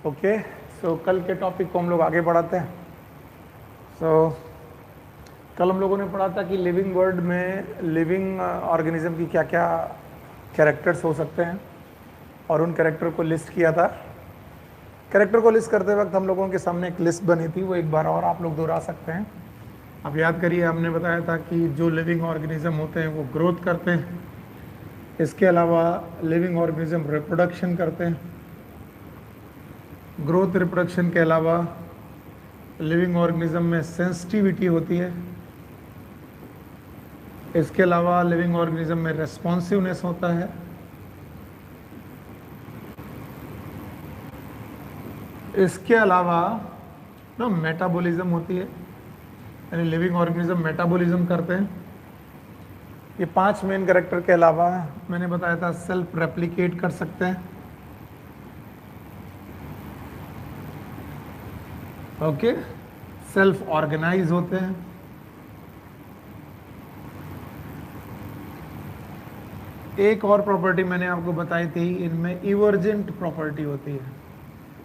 Okay, सो कल के topic को हम लोग आगे बढ़ाते हैं। कल हम लोगों ने पढ़ा था कि लिविंग वर्ल्ड में लिविंग ऑर्गेनिज्म की क्या क्या कैरेक्टर्स हो सकते हैं और उन कैरेक्टर को लिस्ट किया था। कैरेक्टर को लिस्ट करते वक्त हम लोगों के सामने एक लिस्ट बनी थी, वो एक बार और आप लोग दोहरा सकते हैं। आप याद करिए, हमने बताया था कि जो लिविंग ऑर्गेनिज्म होते हैं वो ग्रोथ करते हैं, इसके अलावा लिविंग ऑर्गेनिज्म रिप्रोडक्शन करते हैं। ग्रोथ रिप्रोडक्शन के अलावा लिविंग ऑर्गेनिज्म में सेंसिटिविटी होती है, इसके अलावा लिविंग ऑर्गेनिज्म में रेस्पॉन्सिवनेस होता है, इसके अलावा मेटाबॉलिज्म होती है, यानी लिविंग ऑर्गेनिज्म मेटाबॉलिज्म करते हैं। ये 5 मेन कैरेक्टर के अलावा मैंने बताया था सेल्फ रेप्लिकेट कर सकते हैं। ओके, सेल्फ ऑर्गेनाइज होते हैं, एक और प्रॉपर्टी मैंने आपको बताई थी, इनमें इवर्जेंट प्रॉपर्टी होती है।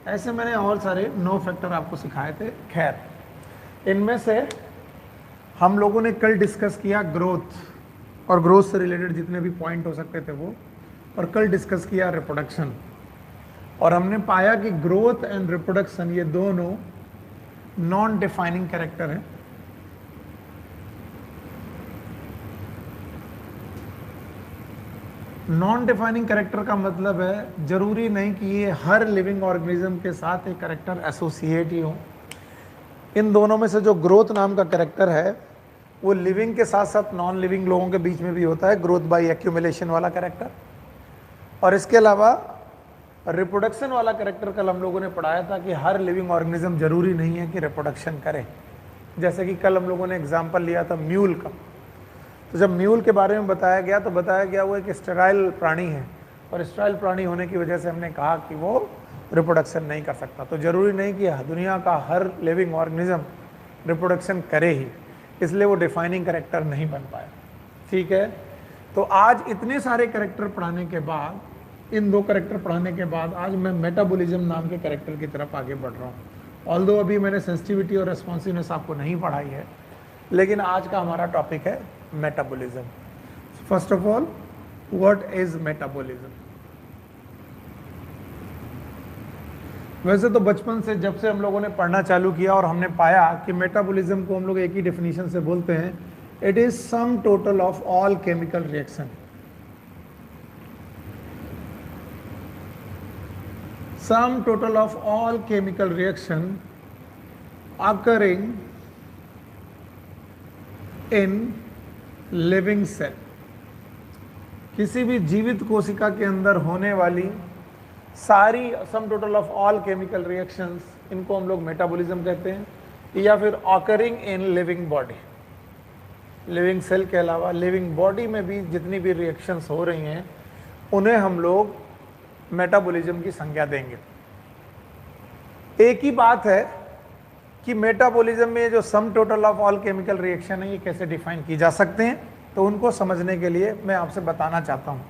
ऐसे मैंने और सारे 9 फैक्टर आपको सिखाए थे। खैर, इनमें से हम लोगों ने कल डिस्कस किया ग्रोथ और ग्रोथ से रिलेटेड जितने भी पॉइंट हो सकते थे वो, और कल डिस्कस किया रिप्रोडक्शन। और हमने पाया कि ग्रोथ एंड रिप्रोडक्शन ये दोनों नॉन डिफाइनिंग कैरेक्टर हैं। नॉन डिफाइनिंग कैरेक्टर का मतलब है जरूरी नहीं कि ये हर लिविंग ऑर्गेनिज्म के साथ एक कैरेक्टर एसोसिएट ही हो। इन दोनों में से जो ग्रोथ नाम का कैरेक्टर है वो लिविंग के साथ साथ नॉन लिविंग लोगों के बीच में भी होता है, ग्रोथ बाय एक्यूमुलेशन वाला कैरेक्टर। और इसके अलावा रिप्रोडक्शन वाला कैरेक्टर कल हम लोगों ने पढ़ाया था कि हर लिविंग ऑर्गेनिज्म जरूरी नहीं है कि रिप्रोडक्शन करे। जैसे कि कल हम लोगों ने एग्जाम्पल लिया था म्यूल का। तो जब म्यूल के बारे में बताया गया तो बताया गया वो एक स्टेराइल प्राणी है, और स्टेराइल प्राणी होने की वजह से हमने कहा कि वो रिप्रोडक्शन नहीं कर सकता। तो ज़रूरी नहीं कि दुनिया का हर लिविंग ऑर्गेनिज्म रिप्रोडक्शन करे ही, इसलिए वो डिफाइनिंग कैरेक्टर नहीं बन पाया। ठीक है, तो आज इतने सारे कैरेक्टर पढ़ाने के बाद, इन 2 कैरेक्टर पढ़ाने के बाद आज मैं मेटाबॉलिज्म नाम के कैरेक्टर की तरफ आगे बढ़ रहा हूँ। ऑल्दो अभी मैंने सेंसिटिविटी और रेस्पॉन्सिवनेस आपको नहीं पढ़ाई है, लेकिन आज का हमारा टॉपिक है metabolism. First of all, what is metabolism? वैसे तो बचपन से जब से हम लोगों ने पढ़ना चालू किया और हमने पाया कि मेटाबॉलिज्म को हम लोग एक ही डेफिनेशन से बोलते हैं, it is sum total of all chemical reaction. Sum total of all chemical reaction occurring in living cell. किसी भी जीवित कोशिका के अंदर होने वाली सारी sum total of all chemical reactions, इनको हम लोग मेटाबॉलिज्म कहते हैं, या फिर occurring in living body. Living cell के अलावा लिविंग बॉडी में भी जितनी भी रिएक्शंस हो रही हैं उन्हें हम लोग मेटाबॉलिज्म की संज्ञा देंगे। एक ही बात है कि मेटाबॉलिज्म में जो सम total of all chemical reaction है ये कैसे डिफाइन की जा सकते हैं, तो उनको समझने के लिए मैं आपसे बताना चाहता हूं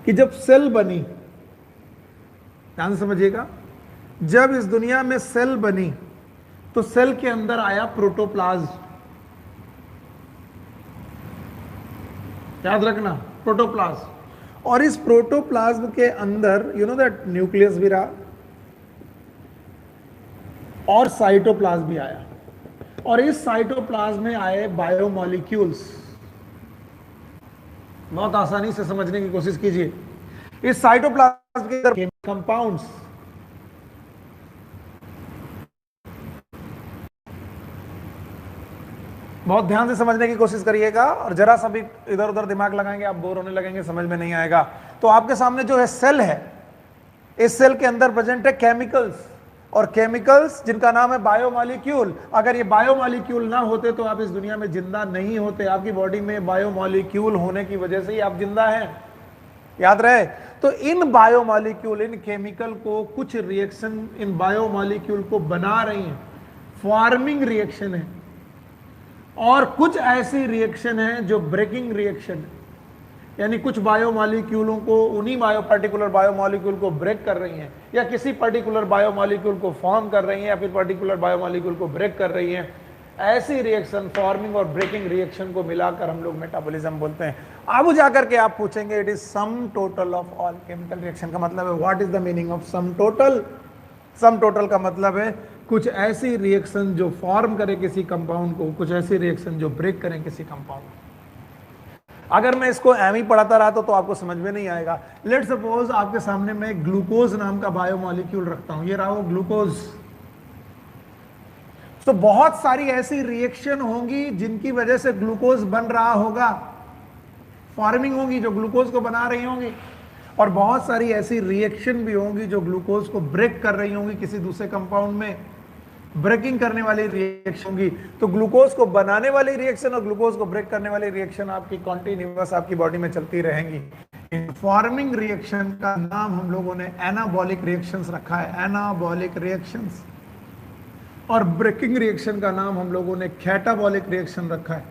कि जब सेल बनी, ध्यान से समझिएगा, जब इस दुनिया में सेल बनी तो सेल के अंदर आया प्रोटोप्लाज्म। याद रखना, प्रोटोप्लाज्म। और इस प्रोटोप्लाज्म के अंदर यू नो दैट न्यूक्लियस भी रहा और साइटोप्लाज्म भी आया, और इस साइटोप्लाज्म में आए बायोमॉलिक्यूल्स। बहुत आसानी से समझने की कोशिश कीजिए। इस साइटोप्लाज्म के अंदर कंपाउंड्स, बहुत ध्यान से समझने की कोशिश करिएगा, और जरा सा भी इधर उधर दिमाग लगाएंगे आप बोर होने लगेंगे, समझ में नहीं आएगा। तो आपके सामने जो है सेल है, इस सेल के अंदर प्रेजेंट है केमिकल्स, और केमिकल्स जिनका नाम है बायोमॉलिक्यूल। अगर ये बायोमॉलिक्यूल ना होते तो आप इस दुनिया में जिंदा नहीं होते। आपकी बॉडी में बायोमॉलिक्यूल होने की वजह से ही आप जिंदा हैं, याद रहे। तो इन बायोमॉलिक्यूल, इन केमिकल को, कुछ रिएक्शन इन बायोमॉलिक्यूल को बना रही हैं, फॉर्मिंग रिएक्शन है, और कुछ ऐसी रिएक्शन है जो ब्रेकिंग रिएक्शन है। यानी कुछ बायोमॉलिक्यूलों को, उन्हीं पर्टिकुलर बायोमॉलिक्यूल को ब्रेक कर रही हैं, या किसी पर्टिकुलर बायोमॉलिक्यूल को फॉर्म कर रही हैं, या फिर पर्टिकुलर बायोमॉलिक्यूल को ब्रेक कर रही हैं। ऐसी रिएक्शन, फॉर्मिंग और ब्रेकिंग रिएक्शन को मिलाकर हम लोग मेटाबॉलिज्म बोलते हैं। अब जाकर के आप पूछेंगे it is sum total of all chemical reaction का मतलब है what is the meaning of sum total. Sum total का मतलब है कुछ ऐसी रिएक्शन जो फॉर्म करे किसी कंपाउंड को, कुछ ऐसी रिएक्शन जो ब्रेक करें किसी कंपाउंड को। अगर मैं इसको एम ही पढ़ाता रहा तो आपको समझ में नहीं आएगा। लेट सपोज आपके सामने मैं ग्लूकोज नाम का बायोमॉलिक्यूल रखता हूं, ये रहा वो ग्लूकोज। तो बहुत सारी ऐसी रिएक्शन होंगी जिनकी वजह से ग्लूकोज बन रहा होगा, फॉर्मिंग होगी जो ग्लूकोज को बना रही होंगी, और बहुत सारी ऐसी रिएक्शन भी होंगी जो ग्लूकोज को ब्रेक कर रही होंगी किसी दूसरे कंपाउंड में, ब्रेकिंग करने वाली रिएक्शन होंगी। तो ग्लूकोज को बनाने वाली रिएक्शन और ग्लूकोज को ब्रेक करने वाली रिएक्शन आपकी कॉन्टिन्यूअस आपकी बॉडी में चलती रहेंगी। इन फॉर्मिंग रिएक्शन का नाम हम लोगों ने एनाबॉलिक रिएक्शंस रखा है, एनाबॉलिक रिएक्शंस। और ब्रेकिंग रिएक्शन का नाम हम लोगों ने कैटाबॉलिक रिएक्शन रखा है।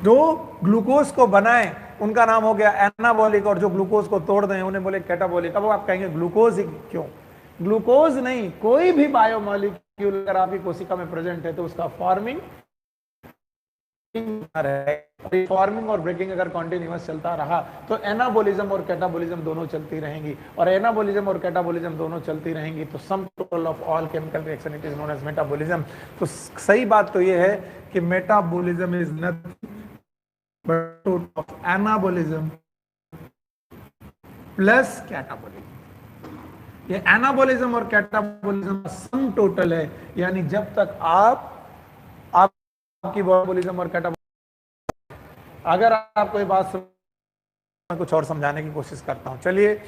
जो ग्लूकोज को बनाए उनका नाम हो गया एनाबॉलिक, और जो ग्लूकोज को तोड़ दें उन्हें बोले कैटाबॉलिक। अब आप कहेंगे ग्लूकोज ही क्यों? ग्लूकोज नहीं, कोई भी बायोमॉलिक्यूल अगर आपकी कोशिका में प्रेजेंट है तो उसका फॉर्मिंग फॉर्मिंग और ब्रेकिंग अगर कॉन्टिन्यूअस चलता रहा तो एनाबॉलिज्म और कैटाबॉलिज्म दोनों चलती रहेंगी, और एनाबॉलिज्म और कैटाबॉलिज्म दोनों चलती रहेंगी तो sum total of all chemical reaction it is known as metabolism. तो सही बात तो ये है कि metabolism is nothing but of anabolism plus catabolism. ये एनाबॉलिज्म और कैटाबॉलिज्म का सम टोटल है, यानी जब तक आपकी मेटाबॉलिज्म और कैटाबॉलिज्म। अगर आपको ये बात मैं कुछ और समझाने की कोशिश करता हूं। चलिए,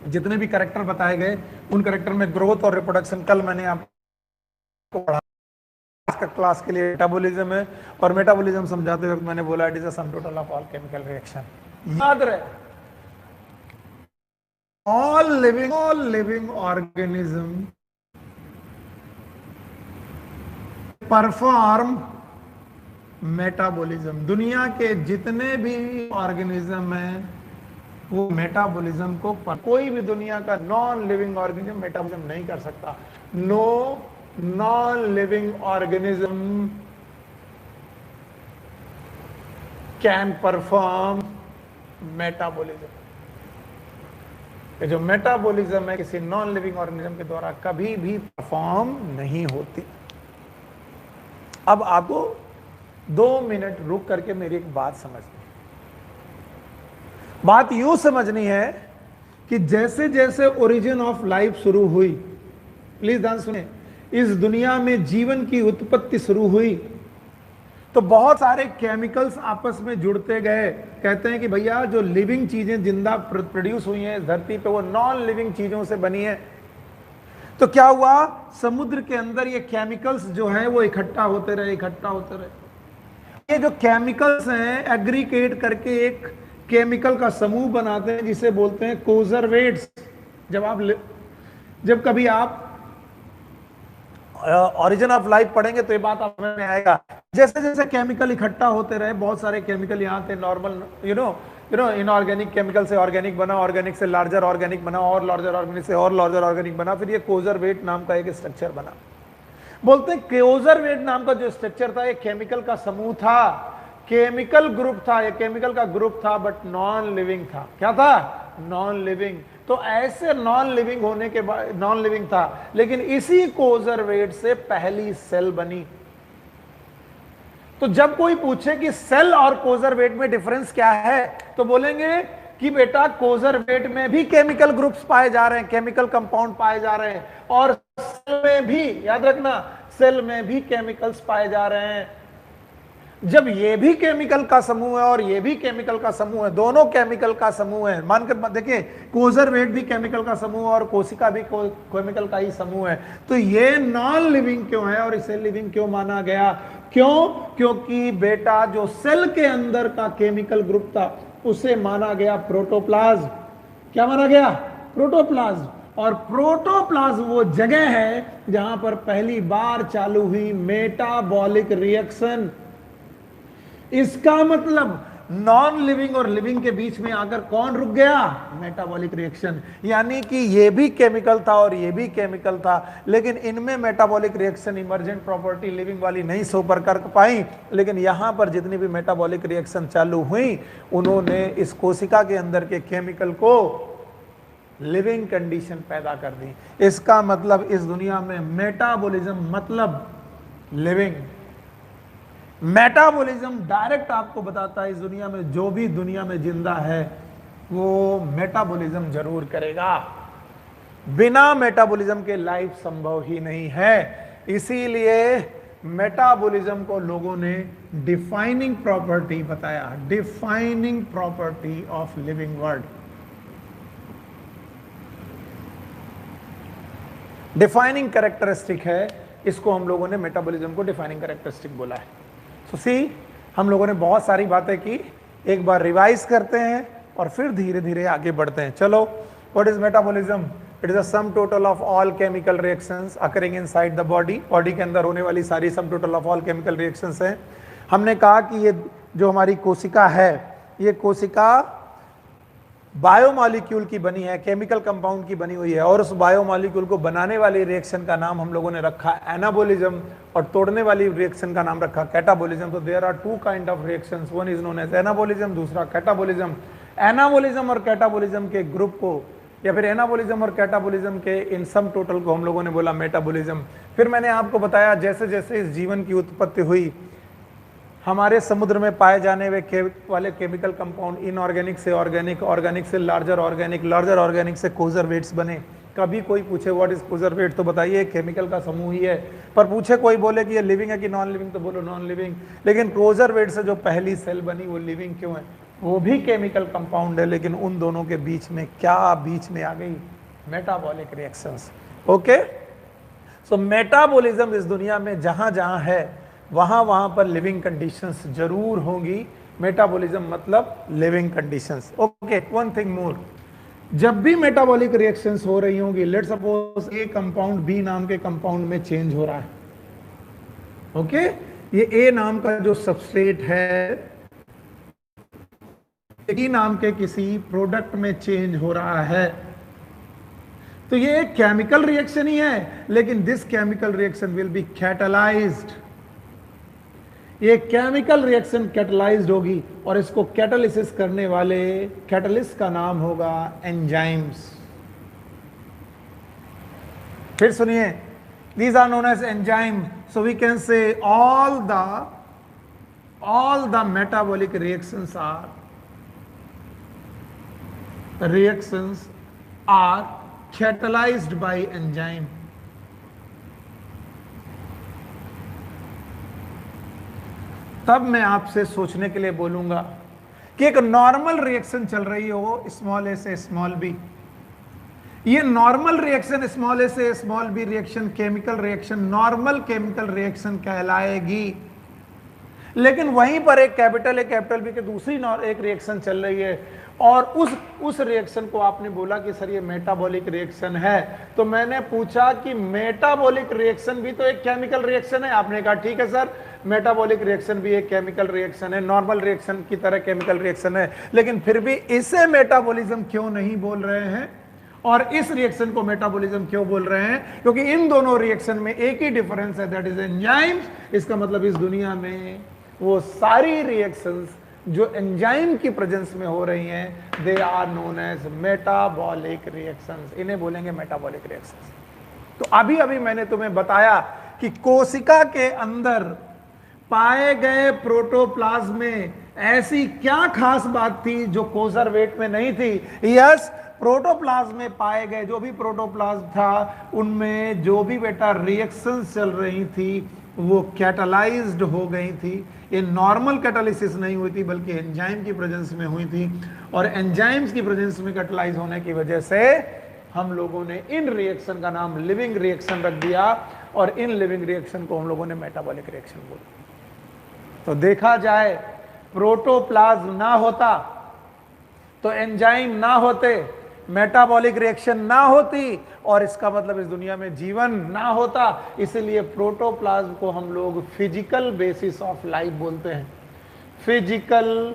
जितने भी कैरेक्टर बताए गए उन कैरेक्टर में ग्रोथ और रिप्रोडक्शन कल मैंने आपको पढ़ा, इसका क्लास के लिए मेटाबॉलिज्म है, और मेटाबॉलिज्म समझाते वक्त मैंने बोला it is a some total of all chemical reaction. याद रहे, all living organism perform metabolism. दुनिया के जितने भी ऑर्गेनिज्म हैं वो मेटाबॉलिज्म को, कोई भी दुनिया का नॉन लिविंग ऑर्गेनिज्म मेटाबॉलिज्म नहीं कर सकता। No non living organism can perform metabolism. जो मेटाबॉलिज्म है किसी नॉन लिविंग ऑर्गेनिज्म के द्वारा कभी भी परफॉर्म नहीं होती। अब आपको 2 मिनट रुक करके मेरी एक बात समझनी, बात यूं समझनी है कि जैसे जैसे ओरिजिन ऑफ लाइफ शुरू हुई, प्लीज ध्यान सुने, इस दुनिया में जीवन की उत्पत्ति शुरू हुई तो बहुत सारे केमिकल्स आपस में जुड़ते गए। कहते हैं कि भैया जो लिविंग चीजें जिंदा प्रोड्यूस हुई हैं इस धरती पे वो नॉन लिविंग चीजों से बनी है। तो क्या हुआ, समुद्र के अंदर ये केमिकल्स जो है वो इकट्ठा होते रहे। ये जो केमिकल्स हैं एग्रीगेट करके एक केमिकल का समूह बनाते हैं जिसे बोलते हैं कोजरवेट्स। जब कभी आप ओरिजिन ऑफ लाइफ पढ़ेंगे तो ये बात आप में आएगा। जैसे जैसे केमिकल इकट्ठा होते रहे, बहुत सारे केमिकल यहाँ थे नॉर्मल इनऑर्गेनिक केमिकल से ऑर्गेनिक बना, ऑर्गेनिक से लार्जर ऑर्गेनिक बना, और लार्जर ऑर्गेनिक से और लार्जर ऑर्गेनिक बना, फिर ये कोजरवेट नाम का एक स्ट्रक्चर बना। बोलते हैं कोजरवेट नाम का जो स्ट्रक्चर था ये केमिकल का समूह था, केमिकल ग्रुप था, ये केमिकल का ग्रुप था, बट नॉन लिविंग था। क्या था? Non living. तो ऐसे नॉन लिविंग होने के बाद नॉन लिविंग था, लेकिन इसी कोजरवेट से पहली सेल बनी। तो जब कोई पूछे कि सेल और कोजरवेट में डिफरेंस क्या है तो बोलेंगे कि बेटा कोजरवेट में भी केमिकल ग्रुप्स पाए जा रहे हैं, केमिकल कंपाउंड पाए जा रहे हैं, और सेल में भी, याद रखना, सेल में भी केमिकल्स पाए जा रहे हैं। जब ये भी केमिकल का समूह है और ये भी केमिकल का समूह है, दोनों केमिकल का समूह है, मानकर देखिए कोजरवेट भी केमिकल का समूह और कोशिका भी केमिकल का ही समूह है, तो ये नॉन लिविंग क्यों है और इसे लिविंग क्यों माना गया? क्यों? क्योंकि बेटा जो सेल के अंदर का केमिकल ग्रुप था उसे माना गया प्रोटोप्लाज्म। क्या माना गया? प्रोटोप्लाज्म। और प्रोटोप्लाज्म वो जगह है जहां पर पहली बार चालू हुई मेटाबॉलिक रिएक्शन। इसका मतलब नॉन लिविंग और लिविंग के बीच में आकर कौन रुक गया? Metabolic reaction. यानी कि ये भी केमिकल था और ये भी केमिकल था, लेकिन इनमें metabolic reaction emergent property living वाली नहीं सुपर कर पाई, लेकिन यहां पर जितनी भी मेटाबॉलिक रिएक्शन चालू हुई उन्होंने इस कोशिका के अंदर के केमिकल को लिविंग कंडीशन पैदा कर दी। इसका मतलब इस दुनिया में मेटाबॉलिज्म मतलब लिविंग। मेटाबॉलिज्म डायरेक्ट आपको बताता है इस दुनिया में जो भी दुनिया में जिंदा है वो मेटाबॉलिज्म जरूर करेगा। बिना मेटाबॉलिज्म के लाइफ संभव ही नहीं है। इसीलिए मेटाबॉलिज्म को लोगों ने डिफाइनिंग प्रॉपर्टी बताया, defining property of living world. Defining characteristic है, इसको हम लोगों ने मेटाबॉलिज्म को डिफाइनिंग कैरेक्टरिस्टिक बोला है। तो सी हम लोगों ने बहुत सारी बातें की, एक बार रिवाइज करते हैं और फिर धीरे धीरे आगे बढ़ते हैं। चलो, what is metabolism? It is a some total of all chemical reactions occurring inside the body. Body के अंदर होने वाली सारी sum total of all chemical reactions हैं। हमने कहा कि ये जो हमारी कोशिका है, ये कोशिका बायोमॉलिक्यूल की बनी है, केमिकल कंपाउंड की बनी हुई है, और उस बायोमॉलिक्यूल को बनाने वाली रिएक्शन का नाम हम लोगों ने रखा एनाबॉलिज्म और तोड़ने वाली रिएक्शन का नाम रखा कैटाबॉलिज्म। तो there are two kind of reactions, one is known as anabolism, दूसरा कैटाबॉलिज्म। एनाबॉलिज्म और कैटाबॉलिज्म के ग्रुप को या फिर एनाबॉलिज्म और कैटाबॉलिज्म के इन सम टोटल को हम लोगों ने बोला मेटाबॉलिज्म। फिर मैंने आपको बताया जैसे जैसे इस जीवन की उत्पत्ति हुई, हमारे समुद्र में पाए जाने वाले केमिकल कंपाउंड इनऑर्गेनिक से ऑर्गेनिक, ऑर्गेनिक से लार्जर ऑर्गेनिक, लार्जर ऑर्गेनिक से कोजरवेट्स बने। कभी कोई पूछे व्हाट इज कोजरवेट तो बताइए केमिकल का समूह ही है, पर पूछे कोई बोले कि ये लिविंग है कि नॉन लिविंग तो बोलो नॉन लिविंग। लेकिन कोजरवेट से जो पहली सेल बनी वो लिविंग क्यों है? वो भी केमिकल कंपाउंड है, लेकिन उन दोनों के बीच में क्या बीच में आ गई? Metabolic reactions. ओके, सो मेटाबॉलिज्म इस दुनिया में जहां जहां है वहां पर लिविंग कंडीशंस जरूर होंगी। मेटाबॉलिज्म मतलब living conditions. Okay, one thing more, जब भी मेटाबॉलिक रिएक्शंस हो रही होंगी, let's suppose A compound B नाम के कंपाउंड में चेंज हो रहा है। ओके, ये ए नाम का जो सबस्ट्रेट है बी नाम के किसी प्रोडक्ट में चेंज हो रहा है, तो ये एक केमिकल रिएक्शन ही है, लेकिन this chemical reaction will be catalysed. ये केमिकल रिएक्शन कैटलाइज्ड होगी और इसको कैटालिसिस करने वाले कैटलिस्ट का नाम होगा एंजाइम्स। फिर सुनिए, these are known as enzyme, so we can say all the metabolic reactions are catalyzed by enzyme। तब मैं आपसे सोचने के लिए बोलूंगा कि एक नॉर्मल रिएक्शन चल रही हो स्मॉल ए से स्मॉल बी, ये नॉर्मल रिएक्शन स्मॉल ए से small b reaction chemical reaction normal chemical reaction कहलाएगी। लेकिन वहीं पर एक कैपिटल ए कैपिटल बी के दूसरी एक रिएक्शन चल रही है और उस रिएक्शन को आपने बोला कि सर ये मेटाबॉलिक रिएक्शन है। तो मैंने पूछा कि मेटाबॉलिक रिएक्शन भी तो एक केमिकल रिएक्शन है। आपने कहा ठीक है सर, मेटाबॉलिक रिएक्शन भी एक केमिकल रिएक्शन है, नॉर्मल रिएक्शन की तरह केमिकल रिएक्शन है, लेकिन फिर भी इसे मेटाबॉलिज्म क्यों नहीं बोल रहे हैं और इस रिएक्शन को मेटाबॉलिज्म क्यों बोल रहे हैं? क्योंकि इन दोनों रिएक्शन में एक ही डिफरेंस है, दैट इज एंजाइम्स। इसका मतलब इस दुनिया में वो सारी रिएक्शंस जो एंजाइम की प्रेजेंस में हो रही हैं, they are known as metabolic reactions. इन्हें बोलेंगे मेटाबॉलिक रिएक्शंस। तो अभी अभी मैंने तुम्हें बताया कि कोशिका के अंदर पाए गए प्रोटोप्लाज्म में ऐसी क्या खास बात थी जो कोजरवेट में नहीं थी? यस, प्रोटोप्लाज्म में पाए गए जो भी प्रोटोप्लाज्म था उनमें जो भी बेटा रिएक्शंस चल रही थी वो कैटलाइज्ड हो गई थी। ये नॉर्मल कैटालिसिस नहीं हुई थी बल्कि एंजाइम की प्रेजेंस में हुई थी, और एंजाइम्स की प्रेजेंस में कैटलाइज होने की वजह से हम लोगों ने इन रिएक्शन का नाम लिविंग रिएक्शन रख दिया और इन लिविंग रिएक्शन को हम लोगों ने मेटाबॉलिक रिएक्शन बोला। तो देखा जाए, प्रोटोप्लाज्म ना होता तो एंजाइम ना होते, मेटाबॉलिक रिएक्शन ना होती और इसका मतलब इस दुनिया में जीवन ना होता। इसलिए प्रोटोप्लाज्म को हम लोग फिजिकल बेसिस ऑफ लाइफ बोलते हैं। Physical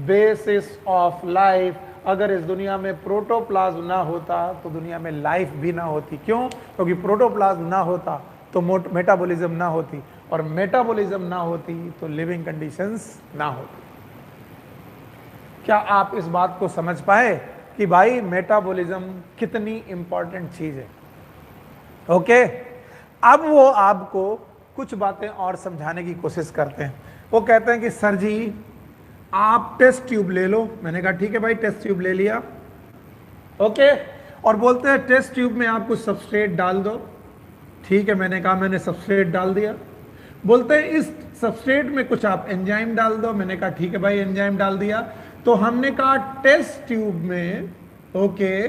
basis of life. अगर इस दुनिया में प्रोटोप्लाज्म ना होता तो दुनिया में लाइफ भी ना होती। क्यों? क्योंकि प्रोटोप्लाज्म ना होता तो मेटाबॉलिज्म ना होती, और मेटाबॉलिज्म ना होती तो लिविंग कंडीशंस ना होती। क्या आप इस बात को समझ पाए कि भाई मेटाबॉलिज्म कितनी इंपॉर्टेंट चीज है? ओके, अब वो आपको कुछ बातें और समझाने की कोशिश करते हैं। वो कहते हैं कि सर जी आप टेस्ट ट्यूब ले लो। मैंने कहा ठीक है भाई, टेस्ट ट्यूब ले लिया। ओके, और बोलते हैं टेस्ट ट्यूब में आप कुछ सबस्ट्रेट डाल दो। ठीक है, मैंने कहा मैंने सबस्ट्रेट डाल दिया। बोलते हैं इस सबस्ट्रेट में कुछ आप एंजाइम डाल दो। मैंने कहा ठीक है भाई, एंजाइम डाल दिया। तो हमने कहा टेस्ट ट्यूब में ओके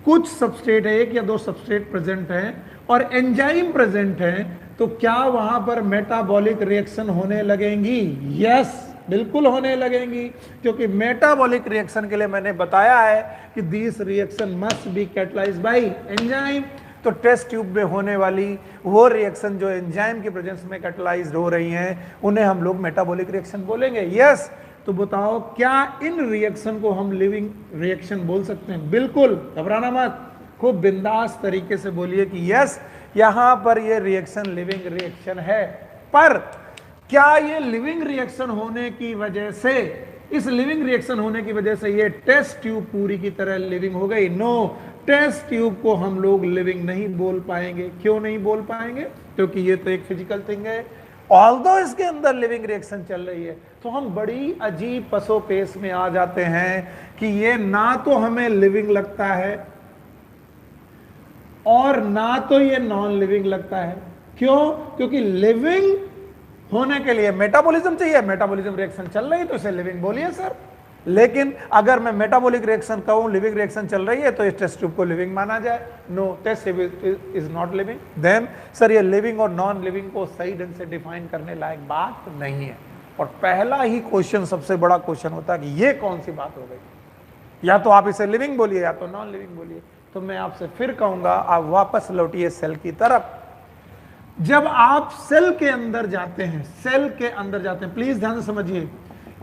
कुछ सबस्ट्रेट है, एक या दो सबस्ट्रेट प्रेजेंट हैं और एंजाइम प्रेजेंट हैं, तो क्या वहां पर मेटाबॉलिक रिएक्शन होने लगेंगी? यस, बिल्कुल होने लगेंगी, क्योंकि मेटाबॉलिक रिएक्शन के लिए मैंने बताया है कि this reaction must be catalysed bye enzyme. तो टेस्ट ट्यूब में होने वाली वो रिएक्शन जो एंजाइम की प्रेजेंस में कैटलाइज्ड हो रही हैं, उन्हें हम लोग मेटाबॉलिक रिएक्शन बोलेंगे। यस, तो बताओ क्या इन रिएक्शन को हम लिविंग रिएक्शन बोल सकते हैं? बिल्कुल, घबराना मत, खूब बिंदास तरीके से बोलिए कि यस, यहां पर ये रिएक्शन लिविंग रिएक्शन है। पर क्या ये लिविंग रिएक्शन होने की वजह से, इस लिविंग रिएक्शन होने की वजह से ये टेस्ट ट्यूब पूरी की तरह लिविंग हो गई? नो, टेस्ट ट्यूब को हम लोग लिविंग नहीं बोल पाएंगे। क्यों नहीं बोल पाएंगे? क्योंकि ये तो एक फिजिकल थिंग है। ऑल्दो इसके अंदर लिविंग रिएक्शन चल रही है, तो हम बड़ी अजीब पसोपेश में आ जाते हैं कि ये ना तो हमें लिविंग लगता है और ना तो ये नॉन लिविंग लगता है। क्यों? क्योंकि लिविंग होने के लिए मेटाबॉलिज्म चाहिए। मेटाबॉलिज्म रिएक्शन चल रही है तो इसे लिविंग बोलिए सर। लेकिन अगर मैं मेटाबॉलिक रिएक्शन कहूं, लिविंग रिएक्शन चल रही है, तो इस टेस्ट ट्यूब को लिविंग माना जाए? No, test tube is not living. Then sir ये लिविंग और नॉन लिविंग को सही ढंग से डिफाइन करने लायक बात नहीं है। और पहला ही क्वेश्चन सबसे बड़ा क्वेश्चन होता है कि ये कौन सी बात हो गई? या तो आप इसे लिविंग बोलिए या तो नॉन लिविंग बोलिए। तो मैं आपसे फिर कहूंगा, आप वापस लौटिए सेल की तरफ। जब आप सेल के अंदर जाते हैं, सेल के अंदर जाते हैं, प्लीज ध्यान से समझिए,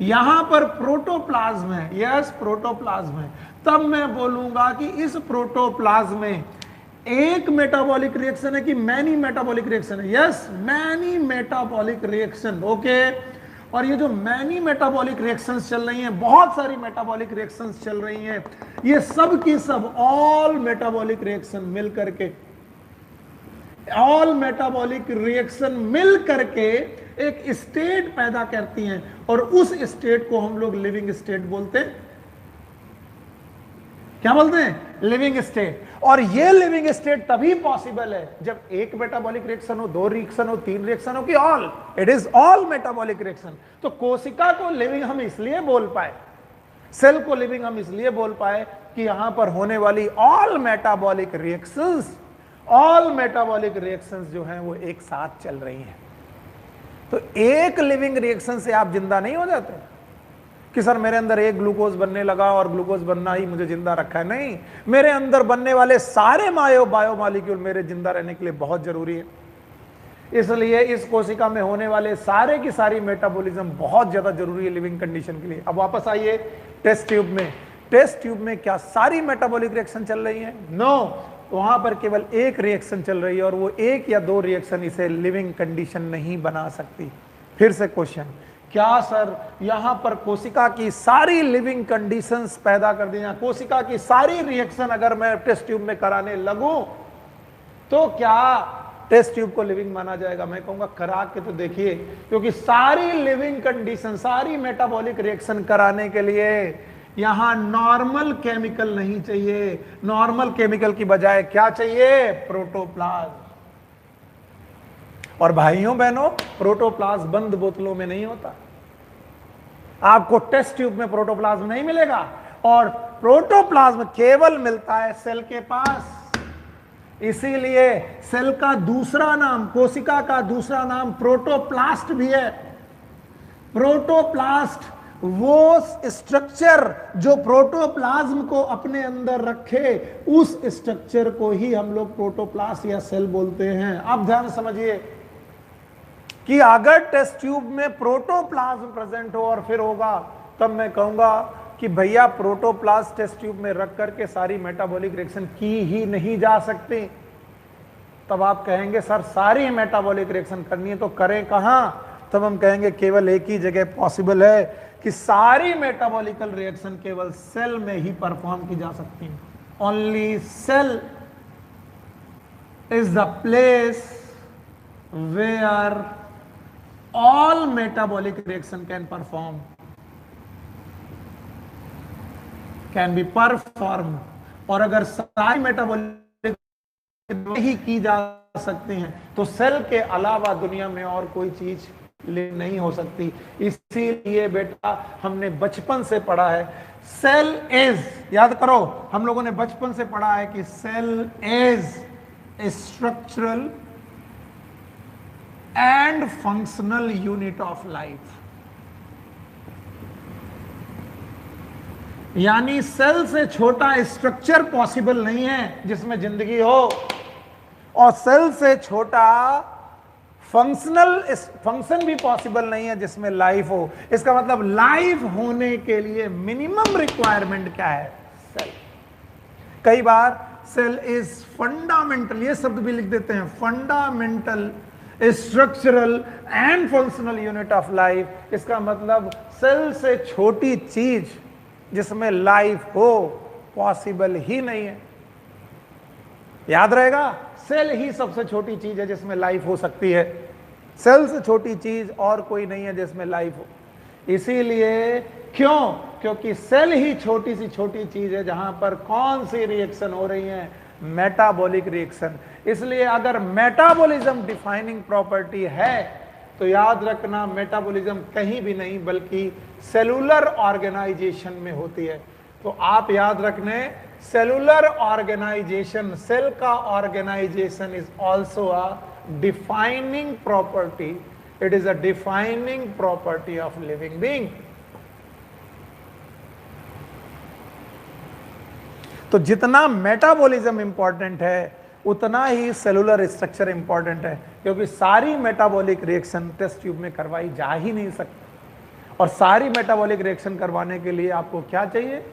यहां पर प्रोटोप्लाज्म है। यस, प्रोटोप्लाज्म है। तब मैं बोलूंगा कि इस प्रोटोप्लाज्म में एक मेटाबॉलिक रिएक्शन है कि मैनी मेटाबॉलिक रिएक्शन है? Yes, many metabolic reaction. Okay, और ये जो मैनी मेटाबॉलिक रिएक्शंस चल रही हैं, बहुत सारी मेटाबॉलिक रिएक्शंस चल रही हैं, ये सब की सब ऑल मेटाबॉलिक रिएक्शन मिल करके, ऑल मेटाबॉलिक रिएक्शन मिल करके एक स्टेट पैदा करती हैं, और उस स्टेट को हम लोग लिविंग स्टेट बोलते हैं। क्या बोलते हैं? Living state. और ये लिविंग स्टेट तभी पॉसिबल है जब एक मेटाबॉलिक रिएक्शन हो, दो रिएक्शन हो, तीन रिएक्शन हो, कि all, it is all metabolic reaction. तो कोशिका को लिविंग हम इसलिए बोल पाए, सेल को लिविंग हम इसलिए बोल पाए कि यहां पर होने वाली all metabolic reactions, all metabolic reactions जो हैं वो एक साथ चल रही हैं। तो एक लिविंग रिएक्शन से आप जिंदा नहीं हो जाते कि सर मेरे अंदर एक ग्लूकोज बनने लगा और ग्लूकोज बनना ही मुझे जिंदा रखा है। नहीं, मेरे अंदर बनने वाले सारे बायोमॉलिक्यूल मेरे जिंदा रहने के लिए बहुत जरूरी है। इसलिए इस कोशिका में होने वाले सारे की सारी मेटाबॉलिज्म बहुत ज्यादा जरूरी है लिविंग कंडीशन के लिए। अब वापस आइए टेस्ट ट्यूब में। टेस्ट ट्यूब में क्या सारी मेटाबॉलिक रिएक्शन चल रही है? नो, वहां पर केवल एक रिएक्शन चल रही है, और वो एक या दो रिएक्शन इसे लिविंग कंडीशन नहीं बना सकती। फिर से क्वेश्चन, क्या सर यहां पर कोशिका की सारी लिविंग कंडीशंस पैदा कर दी, कोशिका की सारी रिएक्शन अगर मैं टेस्ट ट्यूब में कराने लगूं तो क्या टेस्ट ट्यूब को लिविंग माना जाएगा? मैं कहूंगा करा के तो देखिए, क्योंकि सारी लिविंग कंडीशन, सारी मेटाबॉलिक रिएक्शन कराने के लिए यहां नॉर्मल केमिकल नहीं चाहिए। नॉर्मल केमिकल की बजाय क्या चाहिए? प्रोटोप्लाज्म। और भाइयों बहनों, प्रोटोप्लाज्म बंद बोतलों में नहीं होता। आपको टेस्ट ट्यूब में प्रोटोप्लाज्म नहीं मिलेगा, और प्रोटोप्लाज्म केवल मिलता है सेल के पास। इसीलिए सेल का दूसरा नाम, कोशिका का दूसरा नाम प्रोटोप्लास्ट भी है। प्रोटोप्लास्ट वो स्ट्रक्चर जो प्रोटोप्लाज्म को अपने अंदर रखे, उस स्ट्रक्चर को ही हम लोग प्रोटोप्लास्ट या सेल बोलते हैं। अब ध्यान समझिए, कि अगर टेस्ट ट्यूब में प्रोटोप्लाज्म प्रेजेंट हो और फिर होगा, तब मैं कहूंगा कि भैया प्रोटोप्लाज्म टेस्ट ट्यूब में रख करके सारी मेटाबॉलिक रिएक्शन की ही नहीं जा सकती। तब आप कहेंगे सर सारी मेटाबॉलिक रिएक्शन करनी है तो करें कहां? तब हम कहेंगे केवल एक ही जगह पॉसिबल है कि सारी मेटाबॉलिकल रिएक्शन केवल सेल में ही परफॉर्म की जा सकती है। Only cell is the place where all metabolic reaction can perform, can be perform. और अगर सारी मेटाबॉलिक ही की जा सकती हैं तो सेल के अलावा दुनिया में और कोई चीज नहीं हो सकती। इसीलिए बेटा हमने बचपन से पढ़ा है सेल इज, याद करो हम लोगों ने बचपन से पढ़ा है कि cell is a structural and functional unit of life. यानी सेल से छोटा स्ट्रक्चर पॉसिबल नहीं है जिसमें जिंदगी हो, और सेल से छोटा फंक्शन भी पॉसिबल नहीं है जिसमें लाइफ हो। इसका मतलब लाइफ होने के लिए मिनिमम रिक्वायरमेंट क्या है? सेल। कई बार सेल इज फंडामेंटल, ये शब्द भी लिख देते हैं, fundamental structural and functional unit of life. इसका मतलब सेल से छोटी चीज जिसमें लाइफ हो पॉसिबल ही नहीं है। याद रहेगा, सेल ही सबसे छोटी चीज है जिसमें लाइफ हो सकती है। सेल से छोटी चीज और कोई नहीं है जिसमें लाइफ हो। इसीलिए क्यों? क्योंकि सेल ही छोटी सी छोटी चीज है जहां पर कौन सी रिएक्शन हो रही है? Metabolic reaction. इसलिए अगर मेटाबॉलिज्म डिफाइनिंग प्रॉपर्टी है तो याद रखना मेटाबॉलिज्म कहीं भी नहीं बल्कि सेलुलर ऑर्गेनाइजेशन में होती है। तो आप याद रखने सेलुलर ऑर्गेनाइजेशन, सेल का organization is also a defining property, it is a defining property of living being. तो जितना मेटाबॉलिज्म इंपॉर्टेंट है उतना ही सेलुलर स्ट्रक्चर इंपॉर्टेंट है, क्योंकि सारी मेटाबॉलिक रिएक्शन टेस्ट ट्यूब में करवाई जा ही नहीं सकती। और सारी मेटाबॉलिक रिएक्शन करवाने के लिए आपको क्या चाहिए?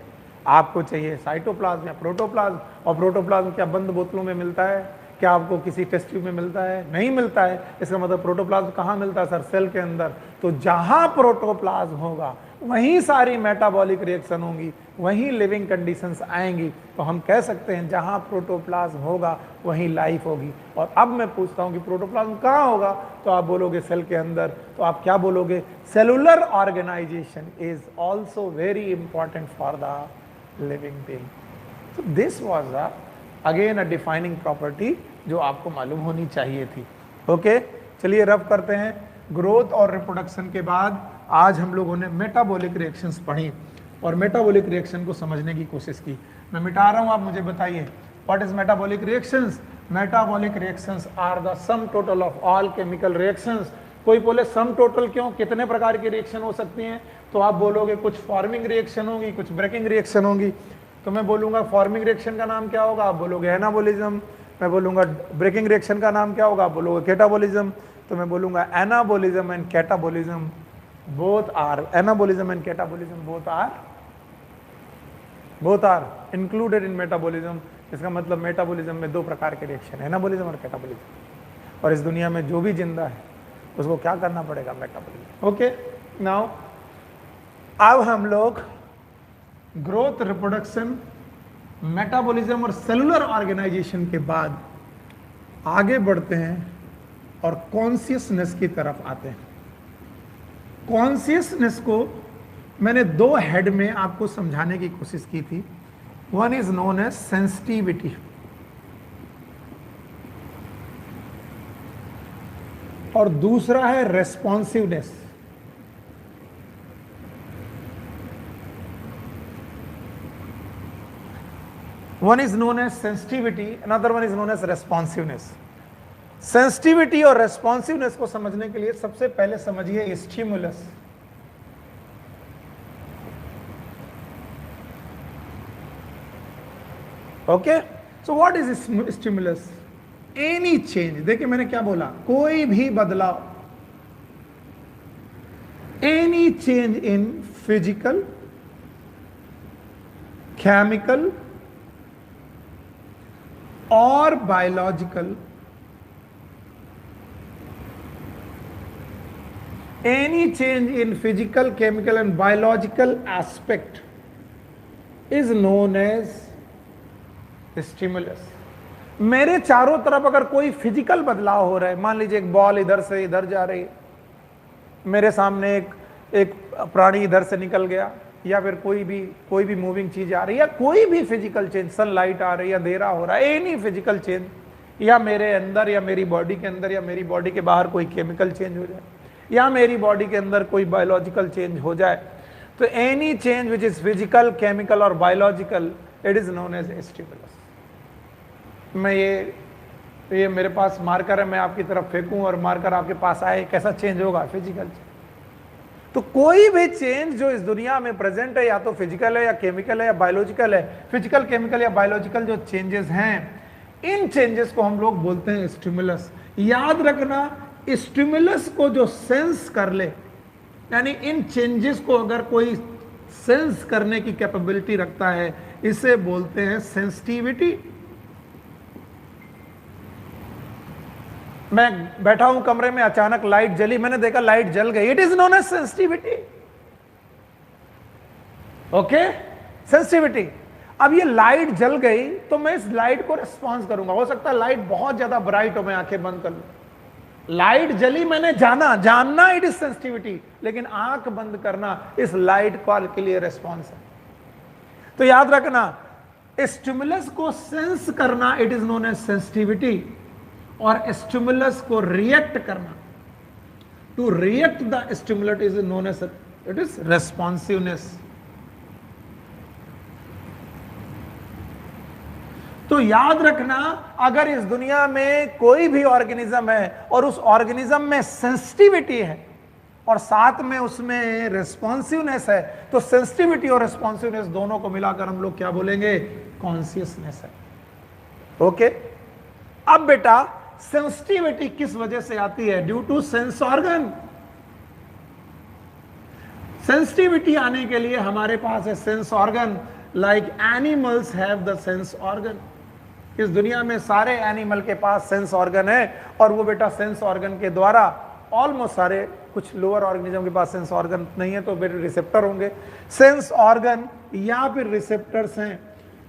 आपको चाहिए साइटोप्लाज्म या प्रोटोप्लाज्म। और प्रोटोप्लाज्म क्या बंद बोतलों में मिलता है? क्या आपको किसी टेस्ट ट्यूब में मिलता है? नहीं मिलता है। इसका मतलब प्रोटोप्लाज्म कहाँ मिलता है सर? सेल के अंदर। तो जहां प्रोटोप्लाज्म होगा वहीं सारी मेटाबॉलिक रिएक्शन होंगी, वहीं लिविंग कंडीशंस आएंगी। तो हम कह सकते हैं जहां प्रोटोप्लाज्म होगा वहीं लाइफ होगी। और अब मैं पूछता हूं कि प्रोटोप्लाज्म कहाँ होगा? तो आप बोलोगे सेल के अंदर। तो आप क्या बोलोगे? Cellular organization is also very important for the living being. So this was again a defining property जो आपको मालूम होनी चाहिए थी। ओके, चलिए रब करते हैं। ग्रोथ और रिप्रोडक्शन के बाद आज हम लोगों ने मेटाबॉलिक रिएक्शंस पढ़ी और मेटाबॉलिक रिएक्शन को समझने की कोशिश की। मैं मिटा रहा हूँ, आप मुझे बताइए what is metabolic reactions? Metabolic reactions are the sum total of all chemical reactions. कोई बोले सम टोटल क्यों? कितने प्रकार की रिएक्शन हो सकती हैं? तो आप बोलोगे कुछ फॉर्मिंग रिएक्शन होगी, कुछ ब्रेकिंग रिएक्शन होगी। तो मैं बोलूंगा फॉर्मिंग रिएक्शन का नाम क्या होगा? आप बोलोगे एनाबोलिज्म। मैं बोलूंगा ब्रेकिंग रिएक्शन का नाम क्या होगा? आप बोलोगे कैटाबोलिज्म। तो मैं बोलूंगा anabolism and catabolism both are, anabolism and catabolism both are included in metabolism. इसका मतलब मेटाबोलिज्म में दो प्रकार के रिएक्शन है, एनाबोलिज्म और कैटाबोलिज्म। और इस दुनिया में जो भी जिंदा है उसको क्या करना पड़ेगा? मेटाबोलिज्म। ओके, नाउ अब हम लोग ग्रोथ, रिप्रोडक्शन, मेटाबॉलिज्म और सेलुलर ऑर्गेनाइजेशन के बाद आगे बढ़ते हैं और कॉन्शियसनेस की तरफ आते हैं। कॉन्शियसनेस को मैंने दो हेड में आपको समझाने की कोशिश की थी। One is known as sensitivity और दूसरा है responsiveness. One is known as sensitivity, another one is known as responsiveness. Sensitivity और responsiveness को समझने के लिए सबसे पहले समझिए stimulus। Okay? So what is stimulus? Any change। देखिए मैंने क्या बोला, कोई भी बदलाव any change in physical, chemical और biological, any change in physical, chemical and biological aspect is known as stimulus. मेरे चारों तरफ अगर कोई फिजिकल बदलाव हो रहा है, मान लीजिए एक बॉल इधर से इधर जा रही है, मेरे सामने एक प्राणी इधर से निकल गया, या फिर कोई भी मूविंग चीज आ रही है, या कोई भी फिजिकल चेंज, सनलाइट आ रही है, अंधेरा हो रहा है, एनी फिजिकल चेंज, या मेरे अंदर या मेरी बॉडी के अंदर या मेरी बॉडी के बाहर कोई केमिकल चेंज हो जाए, या मेरी बॉडी के अंदर कोई बायोलॉजिकल चेंज हो जाए, तो any change which is physical, chemical और biological, it is known as stimulus. मैं ये मेरे पास मार्कर है, मैं आपकी तरफ फेंकूं और मार्कर आपके पास आए, कैसा चेंज होगा? Physical change. तो कोई भी चेंज जो इस दुनिया में प्रेजेंट है, या तो फिजिकल है या केमिकल है या बायोलॉजिकल है, फिजिकल, केमिकल या बायोलॉजिकल जो चेंजेस हैं, इन चेंजेस को हम लोग बोलते हैं स्टिमुलस. याद रखना, स्टिमुलस को जो सेंस कर ले, यानी इन चेंजेस को अगर कोई सेंस करने की कैपेबिलिटी रखता है, इसे बोलते हैं सेंसिटिविटी. मैं बैठा हूं कमरे में, अचानक लाइट जली, मैंने देखा लाइट जल गई, it is known as sensitivity. Okay, sensitivity. अब ये लाइट जल गई तो मैं इस लाइट को रिस्पॉन्स करूंगा. हो सकता है लाइट बहुत ज्यादा ब्राइट हो, मैं आंखें बंद कर लूं. लाइट जली, मैंने जानना इट इज सेंसिटिविटी, लेकिन आंख बंद करना इस लाइट कॉल के लिए रिस्पॉन्स है. तो याद रखना, स्टिमुलस को सेंस करना it is known as sensitivity, और स्टिमुलस को रिएक्ट करना, to react the stimulus is known as it is responsiveness. तो याद रखना, अगर इस दुनिया में कोई भी ऑर्गेनिज्म है और उस ऑर्गेनिज्म में सेंसिटिविटी है और साथ में उसमें रेस्पॉन्सिवनेस है, तो सेंसिटिविटी और रेस्पॉन्सिवनेस दोनों को मिलाकर हम लोग क्या बोलेंगे? कॉन्शियसनेस है. ओके, अब बेटा सेंसिटिविटी किस वजह से आती है? Due to sense organ. Sensitivity आने के लिए हमारे पास है sense organ. Like animals have the sense organ. इस दुनिया में सारे एनिमल के पास सेंस ऑर्गन है, और वो बेटा सेंस ऑर्गन के द्वारा ऑलमोस्ट सारे, कुछ लोअर ऑर्गेनिज्म के पास सेंस ऑर्गन नहीं है तो बेटे रिसेप्टर होंगे. सेंस ऑर्गन या फिर रिसेप्टर्स हैं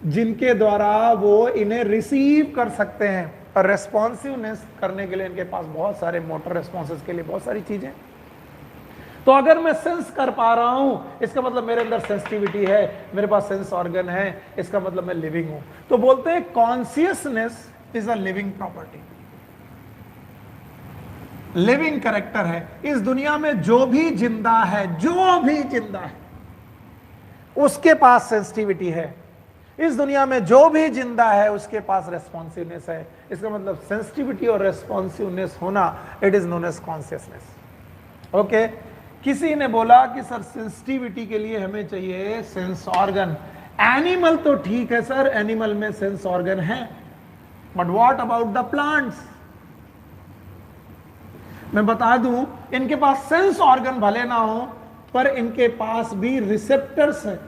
जिनके द्वारा वो इन्हें रिसीव कर सकते हैं, और रेस्पॉन्सिवनेस करने के लिए इनके पास बहुत सारे मोटर रेस्पॉन्सेस के लिए बहुत सारी चीजें. तो अगर मैं सेंस कर पा रहा हूं, इसका मतलब मेरे अंदर सेंसिटिविटी है, मेरे पास सेंस ऑर्गन है, इसका मतलब मैं लिविंग हूं. तो बोलते हैं consciousness is a living property, living character है. इस दुनिया में जो भी जिंदा है उसके पास सेंसिटिविटी है. इस दुनिया में जो भी जिंदा है उसके पास रेस्पॉन्सिवनेस है. इसका मतलब सेंसिटिविटी और रेस्पॉन्सिवनेस होना, it is known as consciousness. Okay, किसी ने बोला कि सर सेंसिटिविटी के लिए हमें चाहिए सेंस ऑर्गन. एनिमल तो ठीक है सर, एनिमल में सेंस ऑर्गन है, but what about the plants? मैं बता दूं, इनके पास सेंस ऑर्गन भले ना हो, पर इनके पास भी रिसेप्टर्स हैं.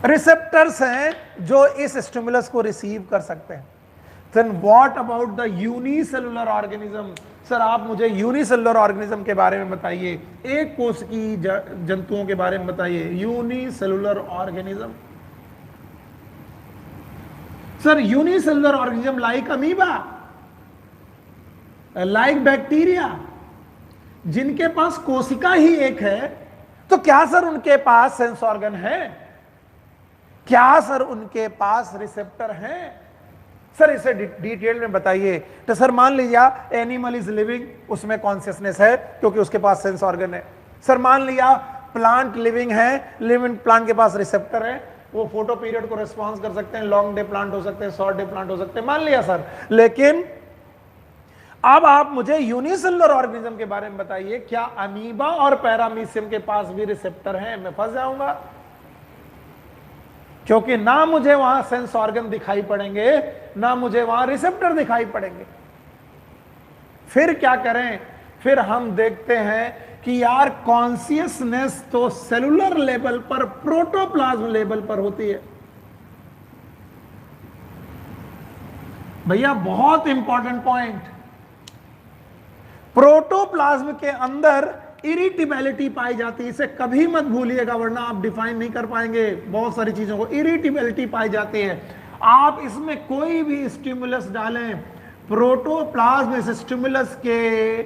रिसेप्टर्स हैं जो इस स्टिमुलस को रिसीव कर सकते हैं. Then what about the unicellular organism? Sir आप मुझे यूनिसेलुलर ऑर्गेनिज्म के बारे में बताइए, एक कोश की जंतुओं के बारे में बताइए. Unicellular organism, sir unicellular organism like amoeba, like bacteria, जिनके पास कोशिका ही एक है, तो क्या सर उनके पास सेंस ऑर्गन है? क्या सर उनके पास रिसेप्टर हैं? सर इसे डिटेल में बताइए. तो सर मान लिया एनिमल इज लिविंग, उसमें कॉन्शियसनेस है क्योंकि उसके पास सेंस ऑर्गन है. सर मान लिया प्लांट लिविंग है, लिविंग प्लांट के पास रिसेप्टर है, वो फोटो पीरियड को रिस्पॉन्स कर सकते हैं, लॉन्ग डे प्लांट हो सकते हैं, शॉर्ट डे प्लांट हो सकते हैं, मान लिया सर. लेकिन अब आप मुझे यूनिसेलुलर ऑर्गेनिज्म के बारे में बताइए, क्या अमीबा और पैरामीशियम के पास भी रिसेप्टर हैं? मैं फंस जाऊंगा, क्योंकि ना मुझे वहां सेंस ऑर्गन दिखाई पड़ेंगे, ना मुझे वहां रिसेप्टर दिखाई पड़ेंगे. फिर क्या करें? फिर हम देखते हैं कि यार कॉन्शियसनेस तो सेलुलर लेवल पर, प्रोटोप्लाज्म लेवल पर होती है। भैया बहुत इंपॉर्टेंट पॉइंट, प्रोटोप्लाज्म के अंदर इरिटेबिलिटी पाई जाती है, इसे कभी मत भूलिएगा वरना आप डिफाइन नहीं कर पाएंगे बहुत सारी चीजों को। इरिटेबिलिटी पाई जाती है, आप इसमें कोई भी स्टिमुलस डालें, प्रोटोप्लाज्म इस स्टिमुलस के